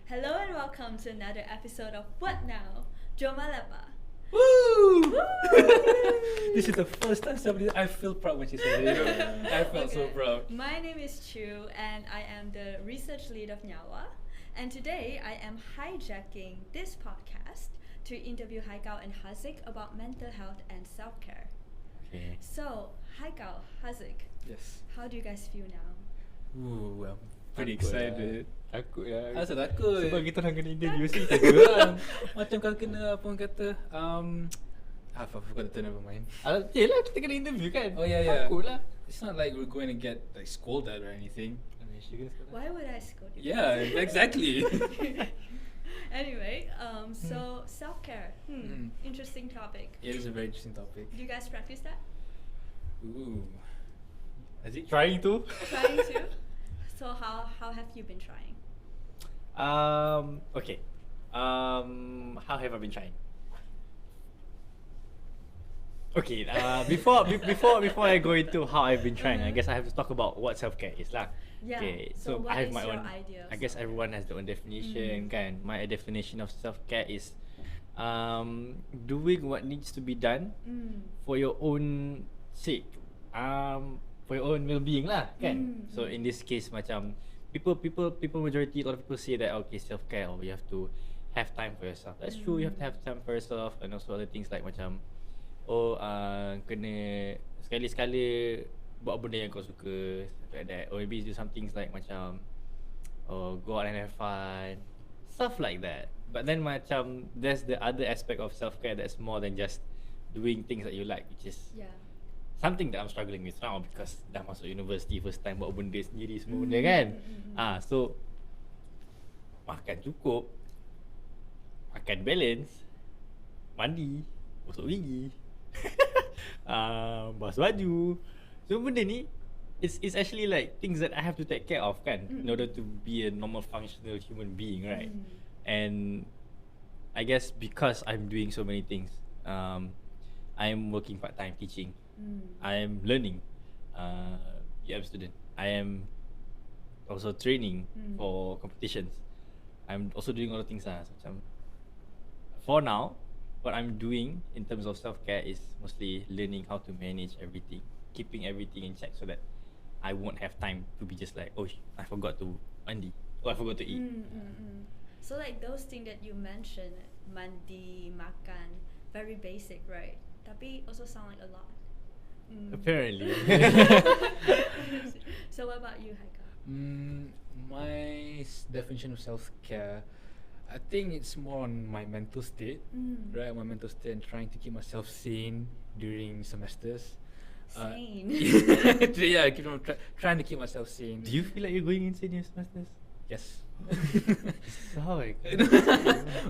Hello and welcome to another episode of What Now? Jom Ah Lepak. Woo! This is the first time I feel proud when she said it. I felt so proud. My name is Chu and I am the research lead of Nyawa. And today I am hijacking this podcast to interview Haikal and Haziq about mental health and self-care. Okay. So, Haikal, Haziq, Yes. how do you guys feel now? Ooh, I'm pretty Takut excited. Takut lah. Asal takut? Sebab kita orang kena interview sih. Takut lah. Macam kalau kena apa orang kata I forgot the term, never mind. Yelah, kita kena interview kan. Oh yeah. Takut lah. It's not like we're going to get like scolded or anything. Why would I scold you? Yeah, exactly. Anyway, so self-care. Interesting topic. It is a very interesting topic. Do you guys practice that? Ooh. Haziq? Trying to. Trying to? So how have you been trying? Okay. How have I been trying? Okay. Before I go into how I've been trying, I guess I have to talk about what self-care is lah. Yeah. Okay. So what I have is my your own idea of I guess self-care? everyone has their own definition, kan? My definition of self-care is doing what needs to be done for your own sake. For your own well-being lah, kan? So in this case, macam people majority, a lot of people say that okay, self-care, or you have to have time for yourself. That's true. You have to have time for yourself, and also other things like macam kena sekali-sekala buat benda yang kau suka, stuff like that. Or maybe do some things like macam go out and have fun, stuff like that. But then macam there's the other aspect of self-care that's more than just doing things that you like, which is something that I'm struggling with now because dah masuk university first time buat benda sendiri semua benda kan. So makan cukup, makan balance, mandi, gosok gigi, basuh baju. So benda ni it's actually like things that I have to take care of kan, in order to be a normal functional human being, right? And I guess because I'm doing so many things, I'm working part-time teaching. I am learning, I'm a student. I am also training for competitions. I'm also doing other things lah. So, for now, what I'm doing in terms of self-care is mostly learning how to manage everything, keeping everything in check so that I won't have time to be just like, oh, I forgot to mandi, I forgot to eat. So like those things that you mentioned, mandi, makan, very basic, right? Tapi also sound like a lot. Apparently. So what about you, Haikal? My definition of self-care, I think it's more on my mental state, right? My mental state and trying to keep myself sane during semesters. Sane. Yeah, trying to keep myself sane. Do you feel like you're going insane in your semesters? Yes. Sorry.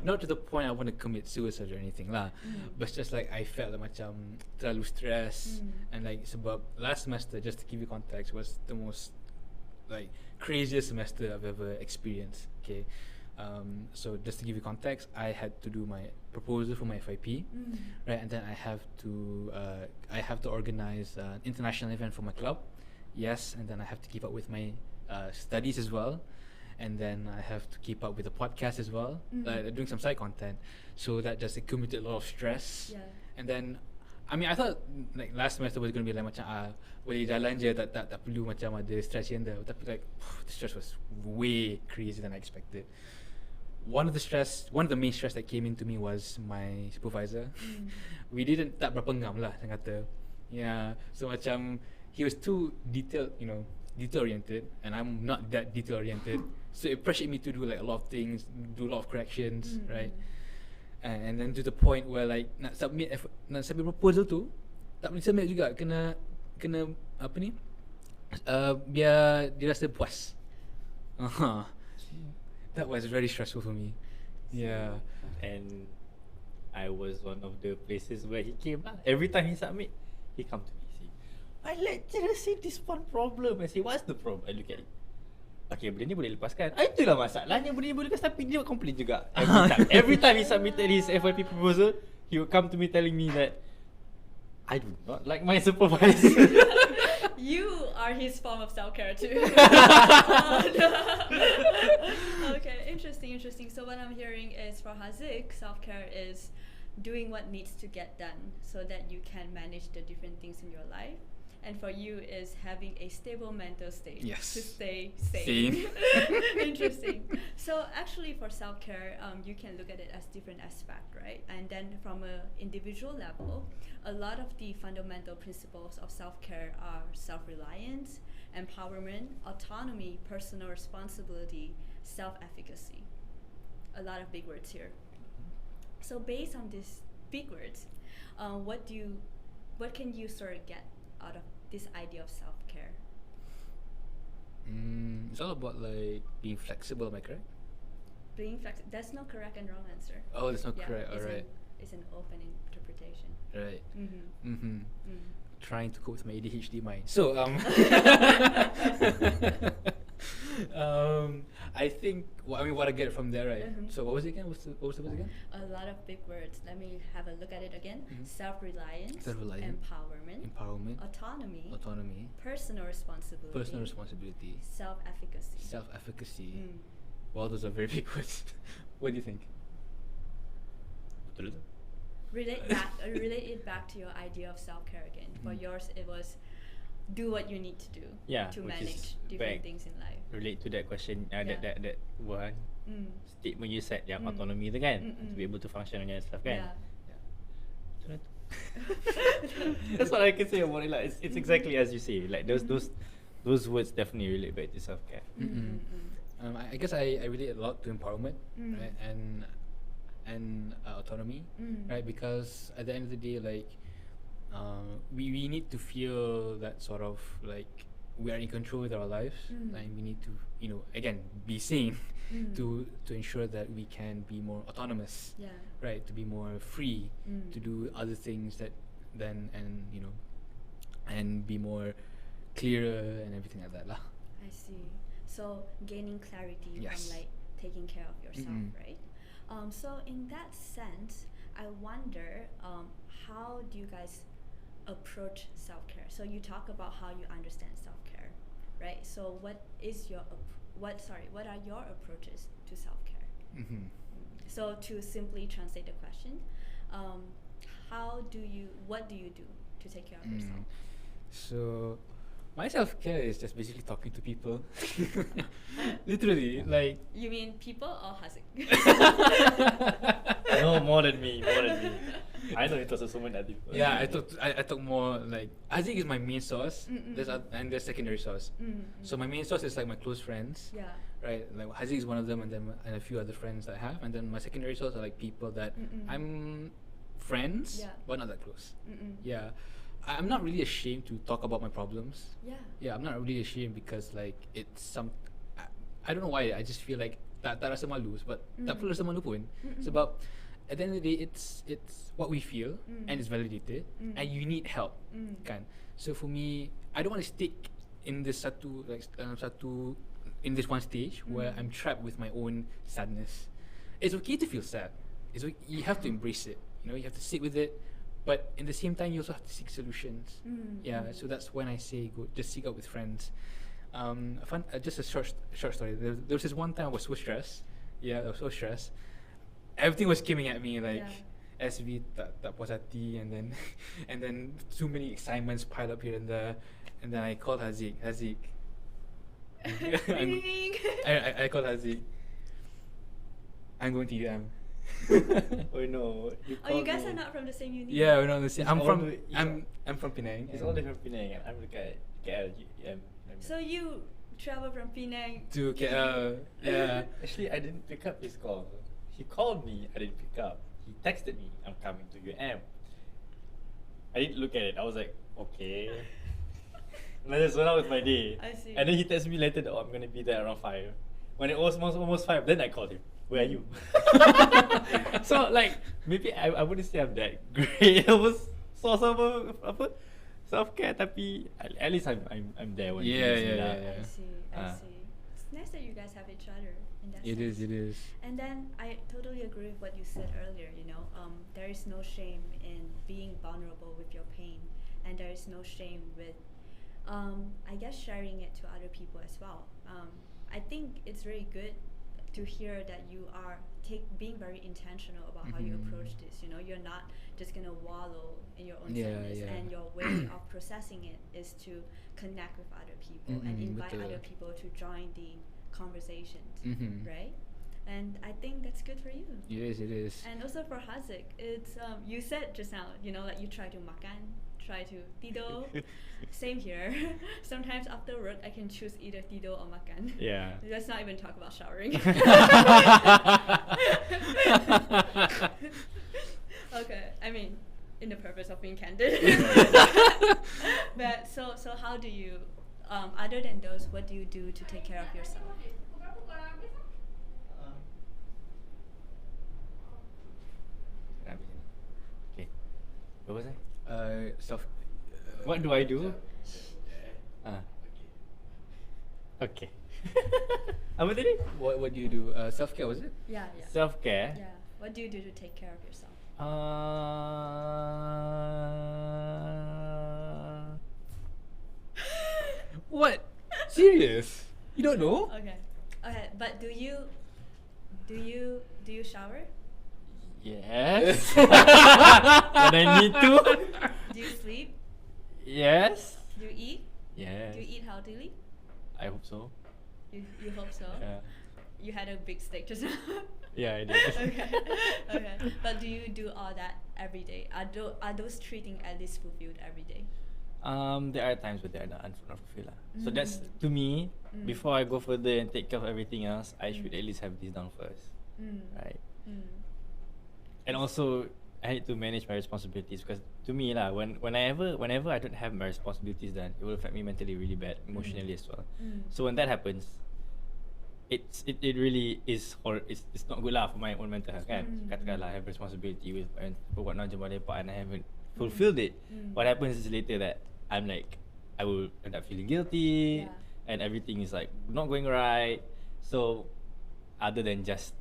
Not to the point I want to commit suicide or anything lah, but it's just like I felt like macam terlalu stress, and like sebab last semester, just to give you context, was the most like craziest semester I've ever experienced. Okay, so just to give you context, I had to do my proposal for my FYP, right, and then I have to organize an international event for my club, yes, and then I have to keep up with my studies as well. And then I have to keep up with the podcast as well, doing some side content. So that just accumulated a lot of stress. And then, I mean, I thought like last semester was going to be like macam boleh jalan je, tak perlu macam ada stress here and there. Tapi like the stress was way crazier than I expected. One of the main stress that came into me was my supervisor. We didn't tak berapa ngam lah, saya kata. Yeah, so macam he was too detail oriented, and I'm not that detail oriented. So it pressured me to do like a lot of things, do a lot of corrections, right? And then to the point where like nak submit proposal tu tak boleh submit juga, kena apa ni? Biar dia rasa puas. That was very stressful for me. Yeah. And I was one of the places where he came lah. Every time he submit, he come to me, say, my lecturer say this one problem. I say, what's the problem? I look at it. Okay, benda ni boleh lepaskan. Itulah masalahnya, benda ni boleh lepaskan, tapi dia complain juga. Every time he submitted his FYP proposal, he would come to me telling me that I do not like my supervisor. You are his form of self-care too. Okay, interesting. So what I'm hearing is for Haziq, self-care is doing what needs to get done so that you can manage the different things in your life. And for you is having a stable mental state to stay sane. Interesting. So actually for self-care, you can look at it as different aspects, right? And then from an individual level, a lot of the fundamental principles of self-care are self-reliance, empowerment, autonomy, personal responsibility, self-efficacy. A lot of big words here. So based on these big words, what can you sort of get out of this idea of self-care? It's all about like being flexible, am I correct? Being flexible. There's no correct and wrong answer. Oh, there's no correct. Alright. It's an open interpretation. Right. Mm. Trying to cope with my ADHD mind. So I think what I get from there, right? So what was it again? What was the word again? A lot of big words. Let me have a look at it again. Self-reliance, empowerment, autonomy, personal responsibility, self-efficacy. Wow, those are very big words. What do you think? Relate it back to your idea of self-care again. For yours, it was do what you need to do to manage different things in life. Relate to that question, that one statement you said, yang autonomy tu kan, to be able to function on yourself kan. That's what I can say about it. Like, it's exactly as you say. Like those words definitely relate back to self-care. I guess I relate a lot to empowerment, right, and autonomy, right? Because at the end of the day, like, we need to feel that sort of like we are in control with our lives, and we need to, again, be sane to ensure that we can be more autonomous, right? To be more free to do other things and be more clearer and everything like that lah. I see. So gaining clarity from like taking care of yourself, right? So in that sense, I wonder how do you guys approach self-care? So you talk about how you understand self-care, right? So what are your approaches to self-care? So to simply translate the question, what do you do to take care of yourself? So my self-care is just basically talking to people. Literally, like. You mean people or Haziq? No, more than me. I know it was so many other people. Yeah, I talk more like Haziq is my main source. And there's secondary source. So my main source is like my close friends. Yeah. Right, like Haziq is one of them, and a few other friends that I have, and then my secondary source are like people that I'm friends, but not that close. Yeah. I'm not really ashamed to talk about my problems. Yeah, I'm not really ashamed because like it's I don't know why, I just feel like tak rasa malu sebab tak perlu rasa malu pun. Sebab at the end of the day it's what we feel and it's validated and you need help kan. So for me, I don't want to stick in this in this one stage where I'm trapped with my own sadness. It's okay to feel sad. You have to embrace it. You have to sit with it. But in the same time, you also have to seek solutions. So that's when I say just seek out with friends. Just a short story. There was this one time I was so stressed. I was so stressed. Everything was coming at me like SV tak puas hati, and then too many excitements piled up here and there. And then I called Haziq. I called Haziq. I'm going to UM. Oh no! You guys are not from the same uni. Yeah, we're not the same. I'm from Penang. He's only from Penang. I'm from KL. So you travel from Penang to KL. Yeah. Actually, I didn't pick up his call. He called me. I didn't pick up. He texted me. I'm coming to UM. I didn't look at it. I was like, okay. And I just went out with my day. I see. And then he texted me later that I'm gonna be there around 5. When it was almost 5, then I called him. Where are you? So like maybe I wouldn't say I'm that great. I was source of self-care, tapi at least I'm there when he needs me. I see. It's nice that you guys have each other in that sense. It is. And then I totally agree with what you said earlier. There is no shame in being vulnerable with your pain, and there is no shame with I guess sharing it to other people as well. I think it's really good to hear that you are being very intentional about how you approach this. You know, you're not just gonna wallow in your own sadness, and your way of processing it is to connect with other people and invite other people to join the conversations, right? And I think that's good for you. It is. And also for Haziq, it's you said just now, you know, like you try to makan, try to tidur. Same here. Sometimes after work, I can choose either tidur or makan. Yeah. Let's not even talk about showering. Okay, I mean, in the purpose of being candid. But so how do you, other than those, what do you do to take care of yourself? Okay. What was I? Self. What do I do? Okay. Apa tadi? What do you do? Self care, was it? Yeah. Self care. Yeah. What do you do to take care of yourself? What? Serious? You don't know? Okay. But do you shower? Yes. When I need to. Do you sleep? Yes. Do you eat? Yes. Do you eat healthily? I hope so. You hope so. Yeah. You had a big steak just now. Yeah, I did. Okay. But do you do all that every day? Are those 3 things at least fulfilled every day? There are times where they are not fulfilled. So that's, to me, before I go further and take care of everything else, I should at least have this down first. Right? And also, I need to manage my responsibilities, because to me whenever I don't have my responsibilities done, it will affect me mentally really bad, emotionally as well. So when that happens, it really is it's not good lah for my own mental health, kan? Katakanlah I have responsibility with buat Jom Ah Lepak and I haven't fulfilled it. What happens is later that I'm like, I will end up feeling guilty, and everything is like not going right. So other than just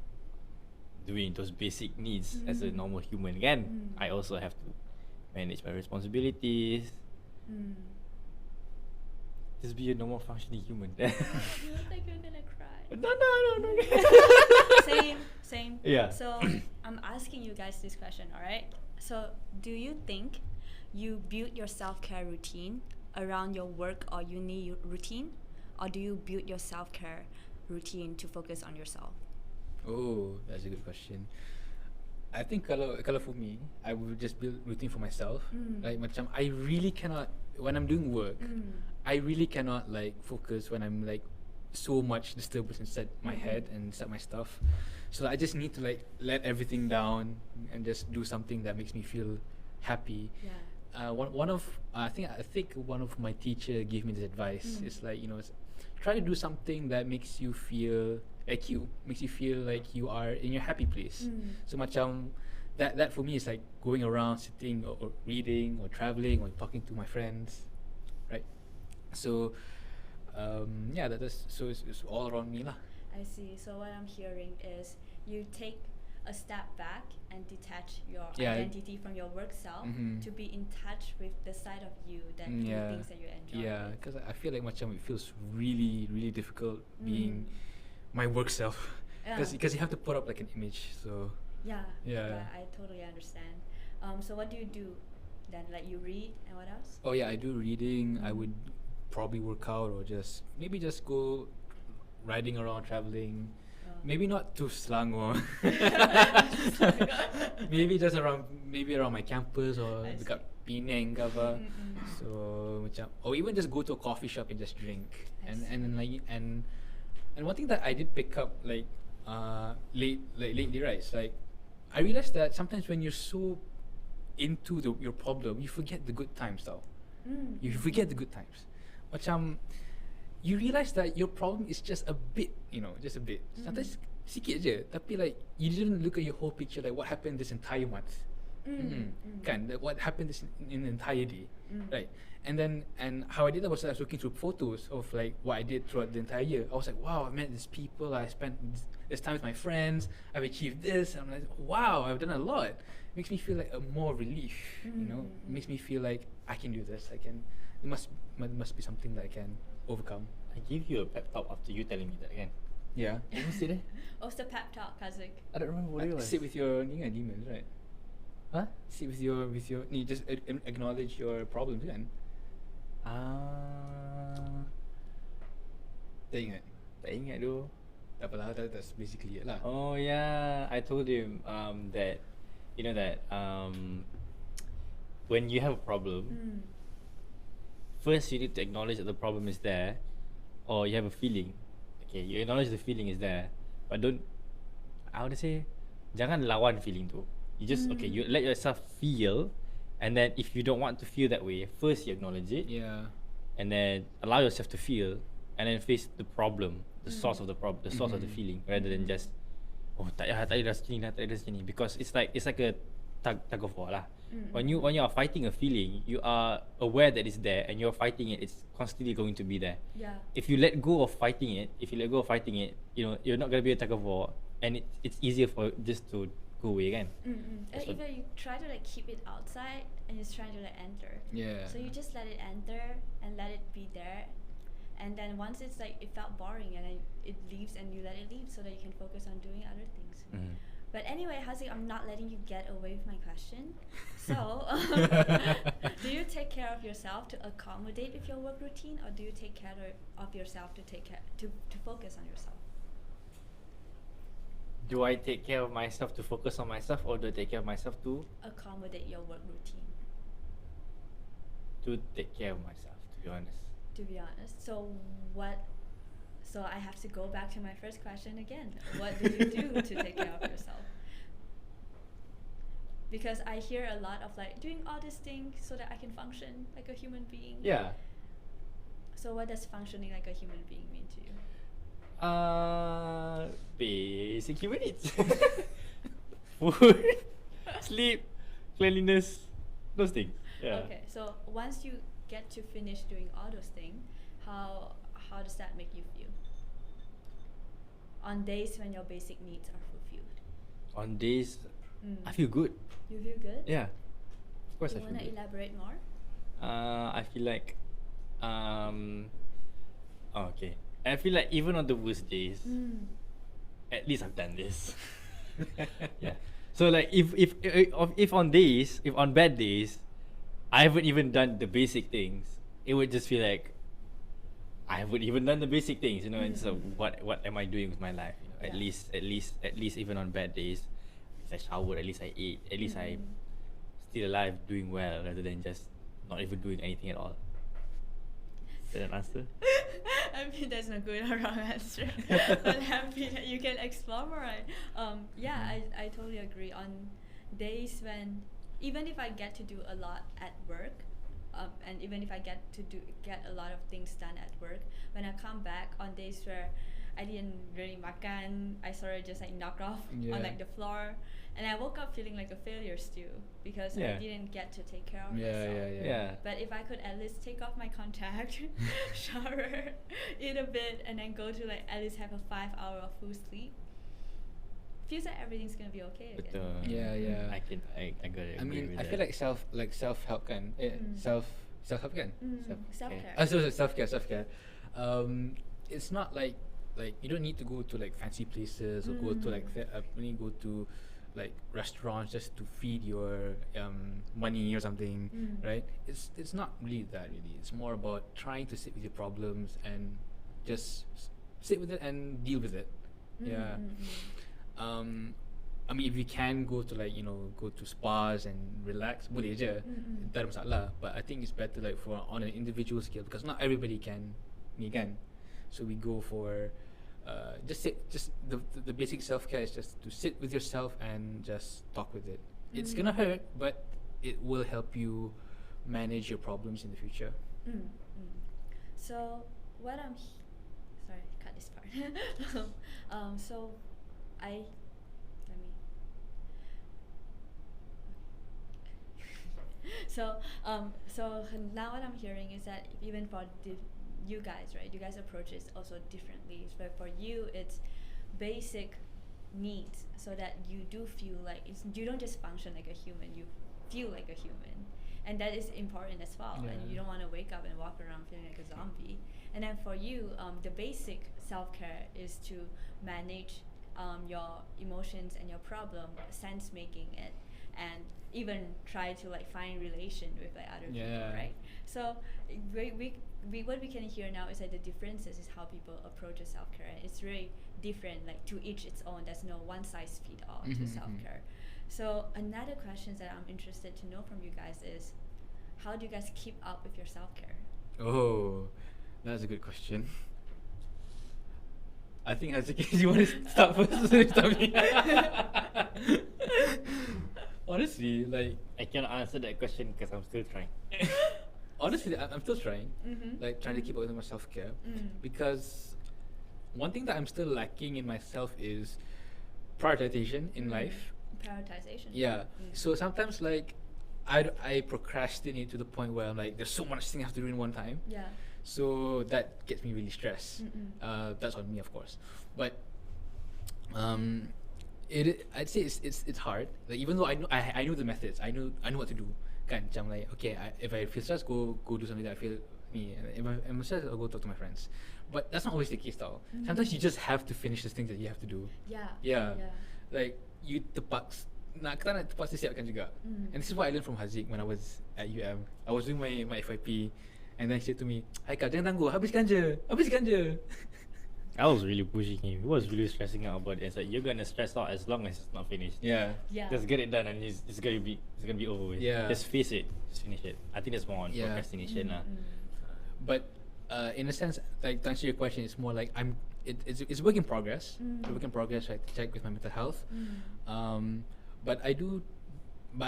doing those basic needs as a normal human, kan, I also have to manage my responsibilities. Just be a normal functioning human. You look like you're gonna cry. No. Same. Yeah. So I'm asking you guys this question, alright? So do you think you build your self-care routine around your work or uni routine, or do you build your self-care routine to focus on yourself? Oh, that's a good question. I think kalau for me, I would just build routine for myself. Like macam I really cannot, when I'm doing work, I really cannot like focus when I'm like so much disturbance inside my head and inside my stuff. So I just need to like let everything down and just do something that makes me feel happy. I think one of my teacher gave me this advice. It's like, you know, try to do something that makes you feel like makes you feel like you are in your happy place. So macam that for me is like going around sitting or reading or traveling or talking to my friends, right? So that's so it's all around me lah. I see. So what I'm hearing is you take a step back and detach your identity from your work self to be in touch with the side of you that the things that you enjoy. Yeah, because I feel like macam it feels really, really difficult being my work self, because you have to put up like an image. So yeah, I totally understand. So what do you do then? Like you read, and what else? Oh yeah, I do reading. I would probably work out or maybe just go riding around, traveling. Maybe not to Selangor. maybe just around my campus or dekat Penang ke apa. So macam, or even just go to a coffee shop and just drink. And one thing that I did pick up lately, right? It's like I realized that sometimes when you're so into your problem, you forget the good times though. You forget the good times. Macam you realize that your problem is just a bit, just a bit. Sometimes sikit je, tapi like you didn't look at your whole picture, like what happened this entire month. Kan, what happened this in the entire day, right? And how I did that was I was looking through photos of like what I did throughout the entire year. I was like, wow, I met these people, I spent this time with my friends, I've achieved this. And I'm like, wow, I've done a lot. Makes me feel like a more relief, Makes me feel like I can do this. I can it must be something that I can overcome. I gave you a pep talk after you telling me that again. Yeah. What was it? What's the pep talk, Haziq? I don't remember what it was. Sit with your demons, right? Huh? Sit with your you just acknowledge your problems kan. Tak ingat. Tak ingat tu. Tak apalah, that's basically it lah. Oh yeah, I told him that you know that when you have a problem, first you need to acknowledge that the problem is there, or you have a feeling. Okay, you acknowledge the feeling is there, but don't. I would say, jangan lawan feeling tu. You just okay. You let yourself feel, and then if you don't want to feel that way, first you acknowledge it. Yeah. And then allow yourself to feel, and then face the problem, the source of the problem, the source of the feeling, rather than just tak ada rasa ni, because it's like a tug of war lah. When you are fighting a feeling, you are aware that it's there, and you're fighting it. It's constantly going to be there. Yeah. If you let go of fighting it, you know you're not gonna be a tug of war, and it's easier for just to go away again. And even you try to like keep it outside, and it's trying to like enter. Yeah. So you just let it enter and let it be there, and then once it's like it felt boring, and then it leaves, and you let it leave so that you can focus on doing other things. But anyway, Haziq, I'm not letting you get away with my question. So, do you take care of yourself to accommodate with your work routine, or do you take care of yourself to focus on yourself? Do I take care of myself to focus on myself, or do I take care of myself to accommodate your work routine? To take care of myself, to be honest. To be honest, so I have to go back to my first question again. What do you do to take care of yourself? Because I hear a lot of like doing all these things so that I can function like a human being. Yeah. So what does functioning like a human being mean to you? Basic human needs. Food, sleep, cleanliness, those things. Yeah. Okay, so once you get to finish doing all those things, how does that make you feel? On days when your basic needs are fulfilled. On days, I feel good. You feel good? Yeah. Of course, I You feel wanna good. elaborate more? I feel like, okay. I feel like even on the worst days, at least I've done this. Yeah. So like if on bad days, I haven't even done the basic things, it would just feel like I haven't even done the basic things, you know. And so what am I doing with my life? You know, Yeah. at least even on bad days, at least I showered, at least I ate, at least I'm still alive, doing well, rather than just not even doing anything at all. Is that an answer? I mean, there's no good or wrong answer. But happy that you can explore more. Right? Yeah, I totally agree. On days when, even if I get to do a lot at work, and even if I get a lot of things done at work, when I come back on days where I didn't really makan, I sort of just like knocked off on like the floor, and I woke up feeling like a failure still because I didn't get to take care of myself. Yeah. But if I could at least take off my contact, shower, eat a bit, and then go to like at least have a 5 hour of full sleep, feels like everything's gonna be okay again. Betul. Yeah. I gotta agree I mean, with I that. feel like self help kan. Self help kan. Self-care. Self care. It's not like you don't need to go to like fancy places or go to like only go to like restaurants just to feed your money or something, right? It's not really that really. It's more about trying to sit with your problems and just sit with it and deal with it. Yeah. I mean, if you can go to like, you know, go to spas and relax, boleh je. Tak ada masalah. But I think it's better like for on an individual scale, because not everybody can ni kan. So we go for just the basic self-care is just to sit with yourself and just talk with it. It's gonna hurt, but it will help you manage your problems in the future. So what I'm sorry, cut this part. So let me. So now what I'm hearing is that even for you guys, right? You guys approach it also differently. But for you, it's basic needs, so that you do feel like you don't just function like a human. You feel like a human, and that is important as well. And Yeah. you don't want to wake up and walk around feeling like a zombie. And then for you, the basic self-care is to manage your emotions and your problem, sense making it, and even try to like find relation with like other people, Yeah. right? So what we can hear now is that the differences is how people approach a self-care, and it's really different, like to each its own. There's no one size fit all to self-care. So another question that I'm interested to know from you guys is, how do you guys keep up with your self-care? Oh, that's a good question. I think Haziq, you want to start first? Start me. Honestly, like I cannot answer that question because I'm still trying. honestly, I'm still trying, like trying to keep up with my self-care, because one thing that I'm still lacking in myself is prioritization in life. Prioritization. Yeah. So sometimes like I procrastinate to the point where I'm like, there's so much thing I have to do in one time. Yeah. So that gets me really stressed. That's on me, of course. But I'd say it's hard. Like even though I know the methods, I know what to do. Kan, macam like okay, if I feel stressed, go do something that I feel me. And if I'm stressed, I'll go talk to my friends. But that's not always the case, though. Sometimes you just have to finish the things that you have to do. Yeah. Yeah. Like you kita nak terpaksa siapkan juga. And this is what I learned from Haziq when I was at UM. I was doing my FYP, and then he said to me, Haikal, jangan tangguh, habiskan je. I was really pushing him. He was really stressing out about it. It's like, you're gonna stress out as long as it's not finished. Yeah. Yeah. Just get it done and it's gonna be over with. Yeah. Just face it. Just finish it. I think that's more on Yeah. procrastination lah. But in a sense, like to answer your question, it's more like it's work in progress. A work in progress. I check with my mental health. But I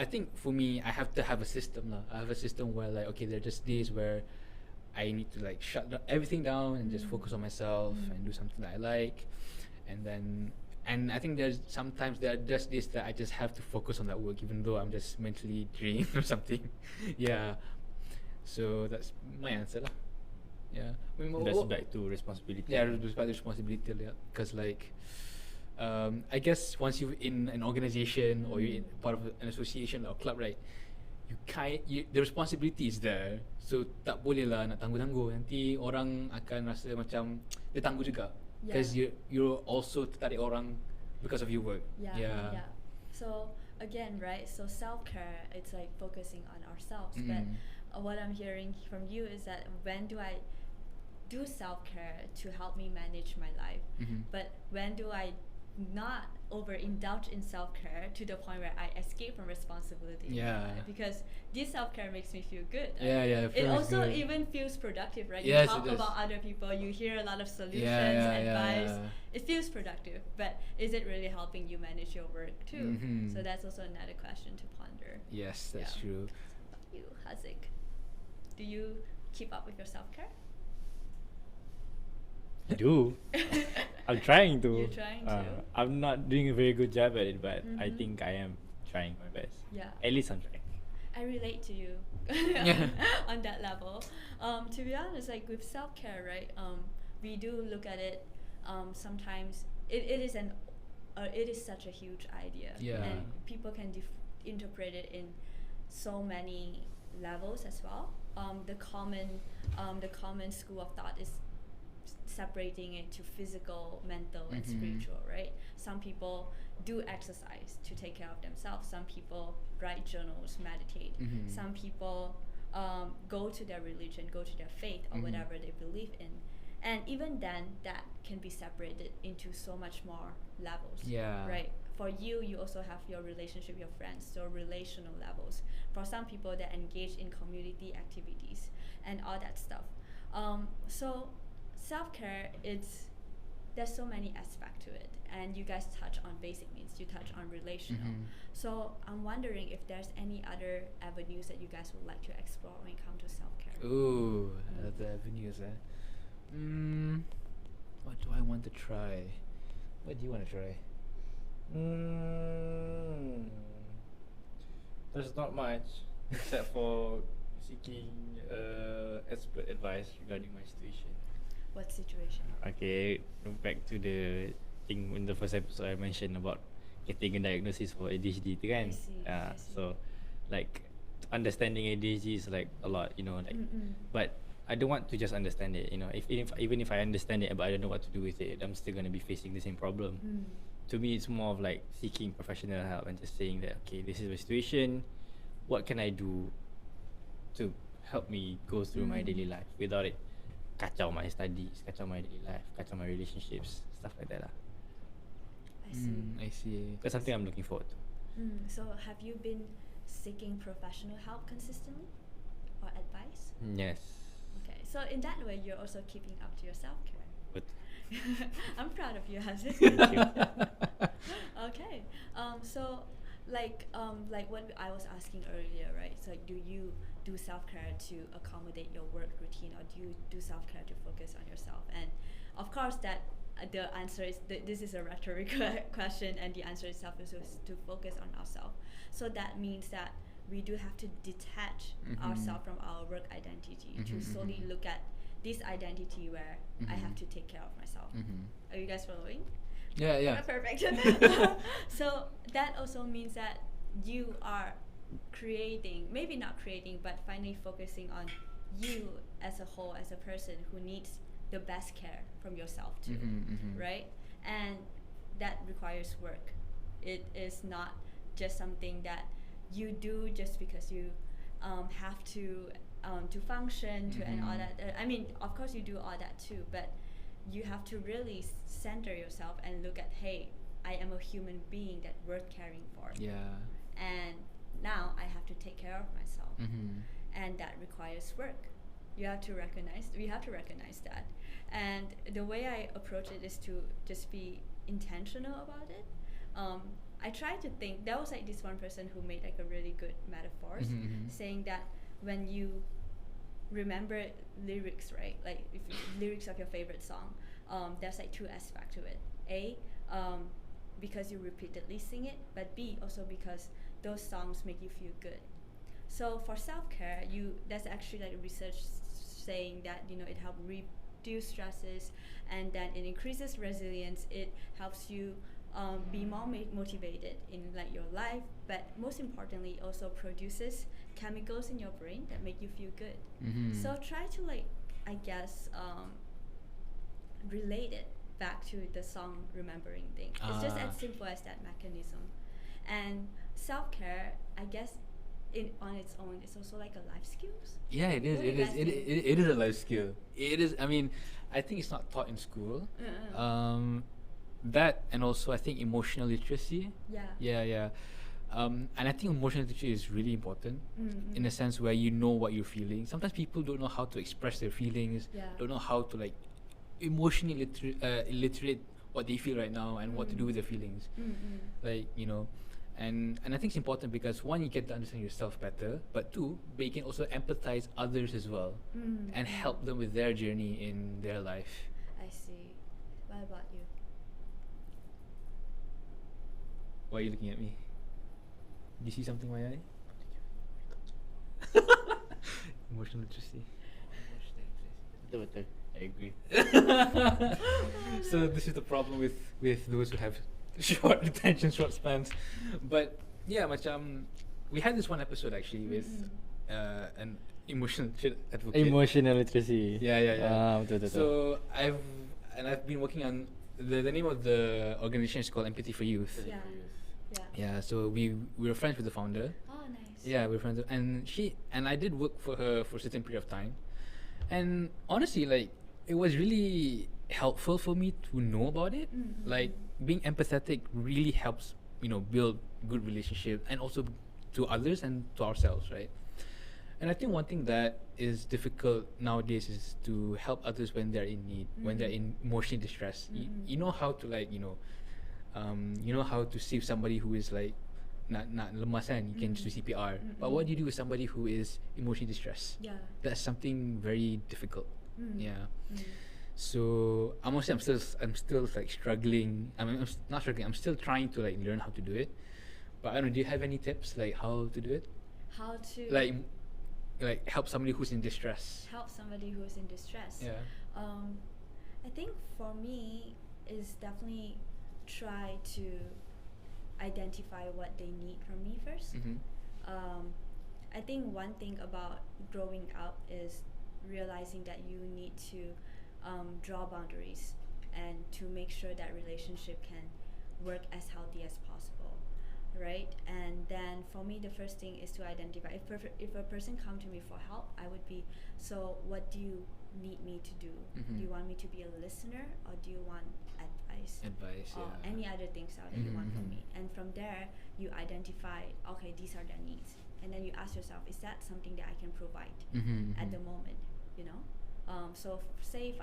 think for me, I have to have a system lah. I have a system where like, okay, there are just days where I need to like shut everything down and just focus on myself and do something that I like, and I think there are just days that I just have to focus on that work even though I'm just mentally drained or something. Yeah. So that's my answer lah. Yeah. That's back to responsibility. Yeah, it's back to responsibility. Yeah, because like, I guess once you're in an organization or you're in part of an association or club, right? The responsibility is there. So tak boleh lah nak tangguh-tangguh. Nanti orang akan rasa macam dia tangguh juga. Because you're also tertarik orang because of your work. Yeah. So again, right? So self-care, it's like focusing on ourselves. But what I'm hearing from you is that when do I do self-care to help me manage my life? But when do I not overindulge in self-care to the point where I escape from responsibility? Yeah. Because this self-care makes me feel good. Yeah. It also good. even feels productive, right? Yes, You talk it does. about other people, you hear a lot of solutions, Yeah. advice. It feels productive, but is it really helping you manage your work too? So that's also another question to ponder. Yes, that's Yeah. true. You, Haziq, do you keep up with your self-care? I do. I'm trying to. You're trying to? I'm not doing a very good job at it, but I think I am trying my best. Yeah. At least I'm trying. I relate to you on that level. To be honest, like with self-care, right? We do look at it. Sometimes it is such a huge idea, Yeah. and people can interpret it in so many levels as well. The common school of thought is separating it to physical, mental, and spiritual, right? Some people do exercise to take care of themselves. Some people write journals, meditate. Some people go to their religion, go to their faith, or whatever they believe in. And even then, that can be separated into so much more levels. Yeah. Right? For you, you also have your relationship with your friends, so relational levels. For some people, they're engaged in community activities and all that stuff. So self-care, there's so many aspects to it, and you guys touch on basic needs, you touch on relational. So I'm wondering if there's any other avenues that you guys would like to explore when it comes to self-care. Ooh, the avenues, eh? What do I want to try? What do you want to try? There's not much except for seeking expert advice regarding my situation. What situation? Okay, back to the thing in the first episode I mentioned about getting a diagnosis for ADHD tu kan. I see. So like understanding ADHD is like a lot, you know, like, but I don't want to just understand it, you know. Even if I understand it, but I don't know what to do with it, I'm still gonna be facing the same problem. To me, it's more of like seeking professional help and just saying that, okay, this is the situation. What can I do to help me go through my daily life without it kacau my studies, kacau my daily life, kacau my relationships, stuff like that lah. I see. I see. That's something I'm looking forward to. So have you been seeking professional help consistently or advice? Yes. Okay, so in that way, you're also keeping up to your self-care. But I'm proud of you, Haziq. thank you. Okay, so like what I was asking earlier, right? So do you do self-care to accommodate your work routine, or do you do self-care to focus on yourself? And of course, that the answer is this is a rhetorical question, and the answer itself is to focus on ourselves. So that means that we do have to detach ourselves from our work identity to solely look at this identity where I have to take care of myself. Are you guys following? Yeah. Perfect. So that also means that you are creating, maybe not creating, but finally focusing on you as a whole, as a person who needs the best care from yourself too, right? And that requires work. It is not just something that you do just because you have to function to and all that. I mean, of course you do all that too, but you have to really center yourself and look at, hey, I am a human being that worth caring for. Yeah. And now I have to take care of myself. And that requires work. We have to recognize that. And the way I approach it is to just be intentional about it. I try to think, there was like this one person who made like a really good metaphors, saying that when you remember lyrics, right? Like if lyrics of your favorite song, there's like two aspects to it. A, because you repeatedly sing it, but B, also because those songs make you feel good. So for self-care, there's actually like research saying that, you know, it helps reduce stresses, and then it increases resilience. It helps you be more motivated in like your life, but most importantly, also produces chemicals in your brain that make you feel good. So try to like, I guess, relate it back to the song remembering thing. It's just as simple as that mechanism. And self-care, I guess, on its own, is also like a life skills. Yeah, it is. It is a life skill. It is. I mean, I think it's not taught in school. That, and also I think emotional literacy. Yeah. And I think emotional literacy is really important in a sense where you know what you're feeling. Sometimes people don't know how to express their feelings. Don't know how to like emotionally illiterate what they feel right now and what to do with their feelings. Like, you know. And I think it's important because one, you get to understand yourself better, but two, but you can also empathize others as well and help them with their journey in their life. I see. What about you? Why are you looking at me? Do you see something in my eye? Emotional literacy. Betul. I agree. So this is the problem with those who have short attention, short spans. But yeah, we had this one episode actually with an emotional advocate. Emotional literacy. Yeah. Betul. So I've been working on the name of the organization is called Empathy for Youth. Yeah. So we were friends with the founder. Oh, nice. Yeah, we're friends, and I did work for her for a certain period of time, and honestly, like, it was really helpful for me to know about it. Like, being empathetic really helps, you know, build good relationship, and also to others and to ourselves, right? And I think one thing that is difficult nowadays is to help others when they're in need, when they're in emotionally distressed. You know how to, like, you know how to save somebody who is like nak lemas kan, you can just do CPR. But what do you do with somebody who is emotionally distressed? That's something very difficult. So I'm still like struggling. I'm not struggling. I'm still trying to like learn how to do it. But I don't know. Do you have any tips like how to do it? How to like help somebody who's in distress. Help somebody who's in distress. Yeah. I think for me is definitely try to identify what they need from me first. I think one thing about growing up is realizing that you need to draw boundaries and to make sure that relationship can work as healthy as possible, right? And then for me, the first thing is to identify if a person come to me for help, I would be, so what do you need me to do? Do you want me to be a listener, or do you want advice? Or any other things out that you want from me? And from there, you identify, okay, these are their needs, and then you ask yourself, is that something that I can provide at the moment? You know, so say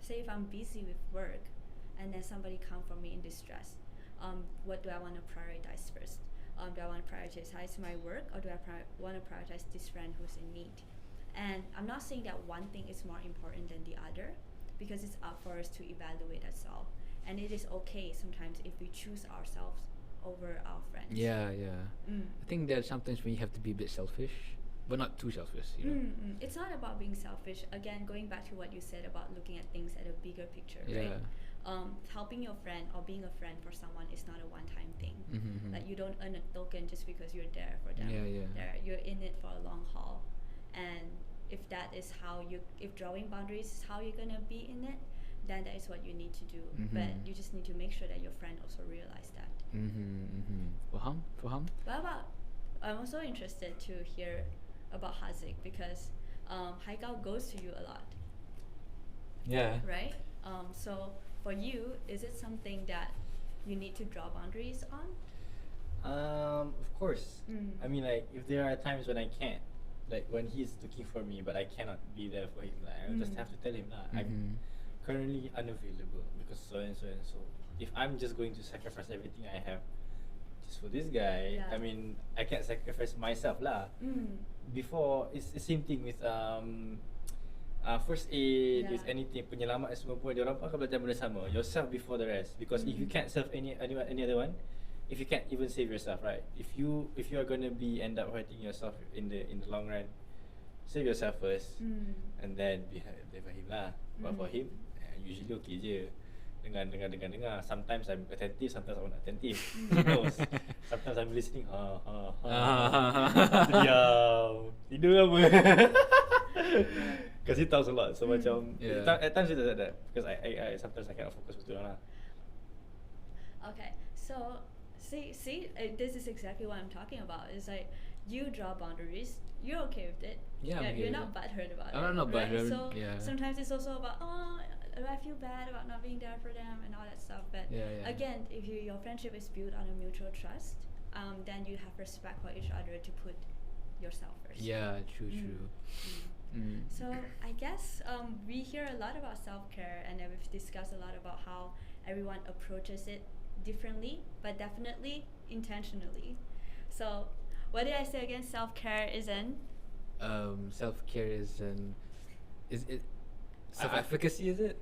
if I'm busy with work, and then somebody come for me in distress, what do I want to prioritize first? Do I want to prioritize my work, or do I want to prioritize this friend who's in need? And I'm not saying that one thing is more important than the other, because it's up for us to evaluate ourselves. And it is okay sometimes if we choose ourselves over our friends. I think that sometimes when you have to be a bit selfish, but not too selfish, you know. It's not about being selfish. Again, going back to what you said about looking at things at a bigger picture, right? Helping your friend or being a friend for someone is not a one-time thing. Like, you don't earn a token just because you're there for them. You're in it for a long haul. And if that is how if drawing boundaries is how you're gonna be in it, then that is what you need to do. But you just need to make sure that your friend also realize that. Faham? But I'm also interested to hear about Haziq, because Haikal goes to you a lot. Right? So for you, is it something that you need to draw boundaries on? Of course. I mean, like, if there are times when I can't, like when he's looking for me but I cannot be there for him, like, I'll just have to tell him that I'm currently unavailable because so and so and so. If I'm just going to sacrifice everything I have just for this guy, I mean, I can't sacrifice myself lah. Before, it's the same thing with first aid, with anything, penyelamat semua pun, diorang pun akan belajar benda sama. Yourself before the rest, because if you can't serve any other one, if you can't even save yourself, right? If you are gonna be end up hurting yourself in the long run, save yourself first, and then be there for him lah. But for him, usually okay je. Dengar. Sometimes I'm attentive, sometimes I'm not attentive. He knows. Sometimes I'm listening. Diam. Tidur apa? Because he talks a lot. So macam at times he does that, because I sometimes I cannot focus betul lah. Okay, so see, this is exactly what I'm talking about. It's like, you draw boundaries, you're okay with it. You're not butthurt about it. I'm not butthurt. So sometimes it's also about, I feel bad about not being there for them and all that stuff. But again, if your friendship is built on a mutual trust, then you have respect for each other to put yourself first. True. So I guess we hear a lot about self-care, and then we've discussed a lot about how everyone approaches it differently, but definitely intentionally. So what did I say again? Self-care is self-care is self-efficacy, is it?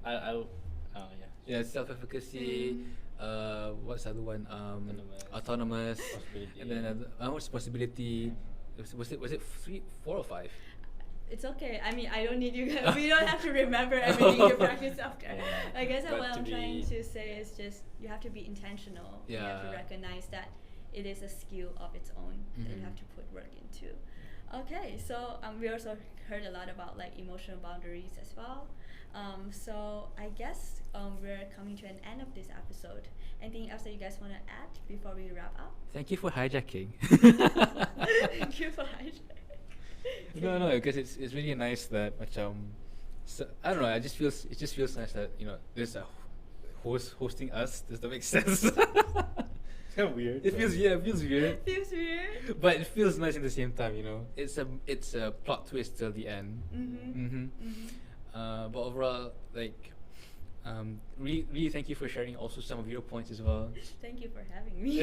Self-efficacy. What's the other one? Autonomous. And then responsibility. Was it 3, 4 or 5? It's okay. I mean, I don't need you guys. We don't have to remember everything you practice self-care. I guess what I'm trying to say is just, you have to be intentional. You have to recognize that it is a skill of its own that you have to put work into. Okay, so we also heard a lot about like emotional boundaries as well. So I guess we're coming to an end of this episode. Anything else that you guys want to add before we wrap up? Thank you for hijacking. Thank you for hijacking. No, because it's really nice that I don't know. It just feels nice that, you know, there's a host hosting us. Does that make sense? It's kind of weird. It feels weird. It feels weird. But it feels nice at the same time, you know. It's a plot twist till the end. But overall, like, really thank you for sharing also some of your points as well. Thank you for having me.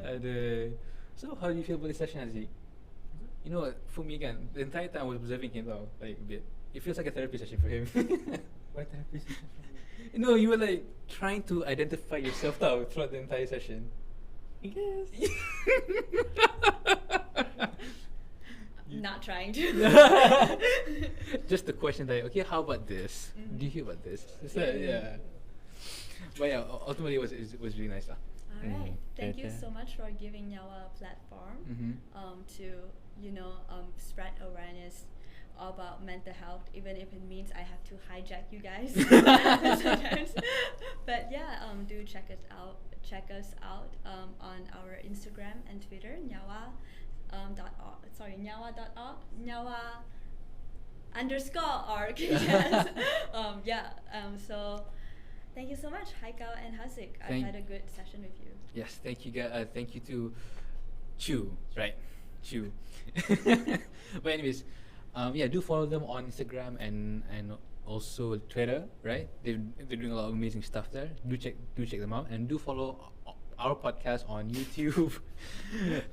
And, so how do you feel about this session, Haziq? You know what, for me again, the entire time I was observing him though, like a bit. It feels like a therapy session for him. What therapy session for me? You know, you were like trying to identify yourself though throughout the entire session. Yes. Not trying to. Just the question that, okay, how about this? Do you hear about this? But yeah, ultimately it was really nice lah. All right. Thank you Okay. so much for giving Nyawa a platform to spread awareness about mental health, even if it means I have to hijack you guys sometimes. But yeah, do check us out. Check us out on our Instagram and Twitter, Nyawa Nyawa _org. Yes. So thank you so much, Haikal and Haziq. I Thank- had a good session with you. Yes, thank you guys. Thank you to Chew, right? Chew. But anyways, do follow them on Instagram and also Twitter, right? They're doing a lot of amazing stuff there. Do check them out, and do follow our podcast on YouTube.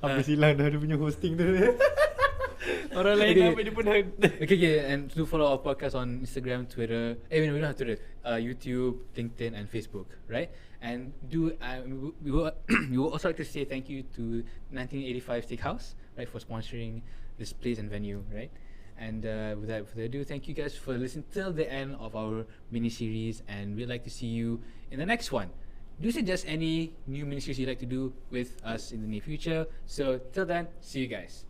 Habis hilang dah dia punya hosting tu. Orang lain Okay. apa dia pun dah. Okay, and do follow our podcast on Instagram, Twitter. We don't have Twitter. YouTube, LinkedIn, and Facebook, right? And we will also like to say thank you to 1985 Steakhouse, right, for sponsoring this place and venue, right? And without further ado, thank you guys for listening till the end of our mini series, and we'd like to see you in the next one. Do suggest any new mini series you'd like to do with us in the near future. So till then, see you guys.